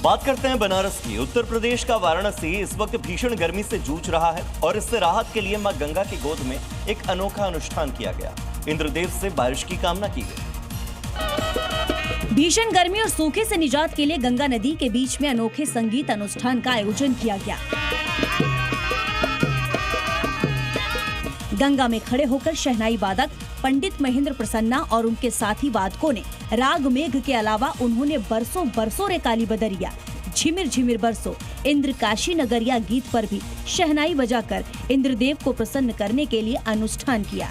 बात करते हैं बनारस की। उत्तर प्रदेश का वाराणसी इस वक्त भीषण गर्मी से जूझ रहा है और इससे राहत के लिए मां गंगा की गोद में एक अनोखा अनुष्ठान किया गया। इंद्रदेव से बारिश की कामना की गई। भीषण गर्मी और सूखे से निजात के लिए गंगा नदी के बीच में अनोखे संगीत अनुष्ठान का आयोजन किया गया। गंगा में खड़े होकर शहनाई वादक पंडित महेंद्र प्रसन्ना और उनके साथी वादकों ने राग मेघ के अलावा उन्होंने बरसों बरसों रे काली बदरिया, झिमिर झिमिर बरसों, इंद्र काशी नगरिया गीत पर भी शहनाई बजाकर इंद्रदेव को प्रसन्न करने के लिए अनुष्ठान किया।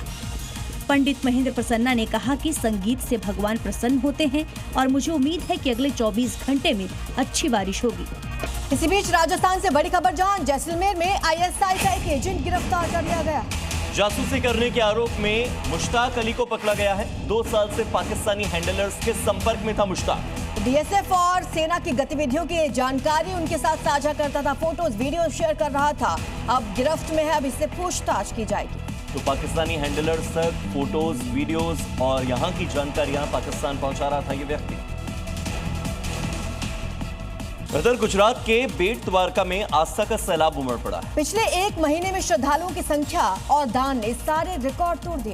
पंडित महेंद्र प्रसन्ना ने कहा कि संगीत से भगवान प्रसन्न होते हैं और मुझे उम्मीद है कि अगले 24 घंटे में अच्छी बारिश होगी। इसी बीच राजस्थान से बड़ी खबर, जहां जैसलमेर में आईएसआई का एक एजेंट गिरफ्तार कर लिया गया। जासूसी करने के आरोप में मुश्ताक अली को पकड़ा गया है। 2 साल से पाकिस्तानी हैंडलर्स के संपर्क में था मुश्ताक। बीएसएफ और सेना की गतिविधियों की जानकारी उनके साथ साझा करता था, फोटोज वीडियो शेयर कर रहा था। अब गिरफ्त में है, अब इससे पूछताछ की जाएगी। तो पाकिस्तानी हैंडलर्स तक फोटोज, वीडियोस और यहाँ की जानकारियां पाकिस्तान पहुंचा रहा था ये व्यक्ति। उधर गुजरात के बेट द्वारका में आस्था का सैलाब उमड़ पड़ा है। पिछले 1 महीने में श्रद्धालुओं की संख्या और दान ने सारे रिकॉर्ड तोड़ दिए।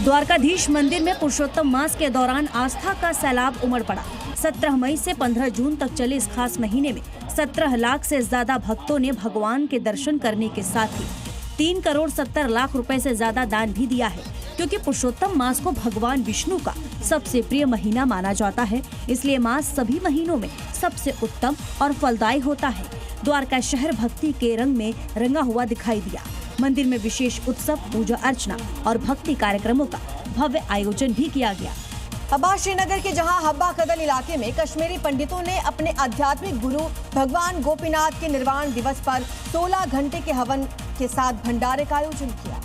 द्वारकाधीश मंदिर में पुरुषोत्तम मास के दौरान आस्था का सैलाब उमड़ पड़ा। 17 मई से 15 जून तक चले इस खास महीने में 17 लाख से ज्यादा भक्तों ने भगवान के दर्शन करने के साथ ही 3 करोड़ 70 लाख रुपए से ज्यादा दान भी दिया है। क्योंकि पुरुषोत्तम मास को भगवान विष्णु का सबसे प्रिय महीना माना जाता है, इसलिए मास सभी महीनों में सबसे उत्तम और फलदायी होता है। द्वारका शहर भक्ति के रंग में रंगा हुआ दिखाई दिया। मंदिर में विशेष उत्सव, पूजा अर्चना और भक्ति कार्यक्रमों का भव्य आयोजन भी किया गया। अब श्रीनगर के जहां हब्बा कदल इलाके में कश्मीरी पंडितों ने अपने आध्यात्मिक गुरु भगवान गोपीनाथ के निर्वाण दिवस पर 16 घंटे के हवन के साथ भंडारे का आयोजन किया।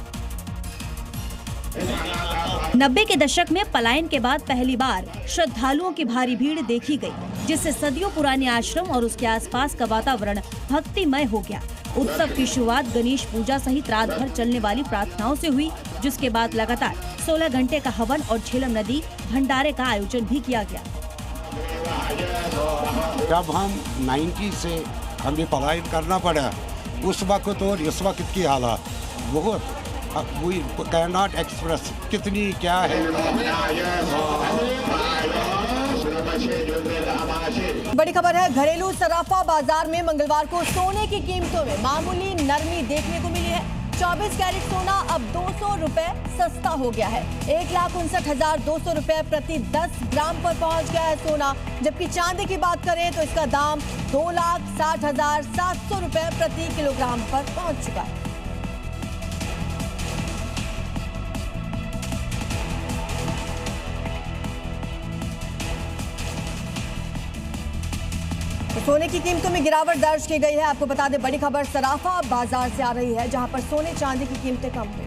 90 के दशक में पलायन के बाद पहली बार श्रद्धालुओं की भारी भीड़ देखी गई, जिससे सदियों पुराने आश्रम और उसके आसपास का वातावरण भक्तिमय हो गया। उत्सव की शुरुआत गणेश पूजा सहित रात भर चलने वाली प्रार्थनाओं से हुई, जिसके बाद लगातार 16 घंटे का हवन और झेलम नदी भंडारे का आयोजन भी किया गया। जब हम 90 से हमें पलायन करना पड़ा, उस वक्त और इस वक्त की हालात बहुत वी कैन नॉट एक्सप्रेस कितनी क्या है। बड़ी खबर है, घरेलू सराफा बाजार में मंगलवार को सोने की कीमतों में मामूली नरमी देखने को मिली है। 24 कैरेट सोना अब 200 रुपए सस्ता हो गया है। 1,59,200 रुपए प्रति 10 ग्राम पर पहुंच गया है सोना। जबकि चांदी की बात करें तो इसका दाम 2,60,700 रुपए प्रति किलोग्राम पर पहुंच चुका है। सोने की कीमतों में गिरावट दर्ज की गई है। आपको बता दें, बड़ी खबर सराफा बाजार से आ रही है, जहां पर सोने चांदी की कीमतें कम हुई।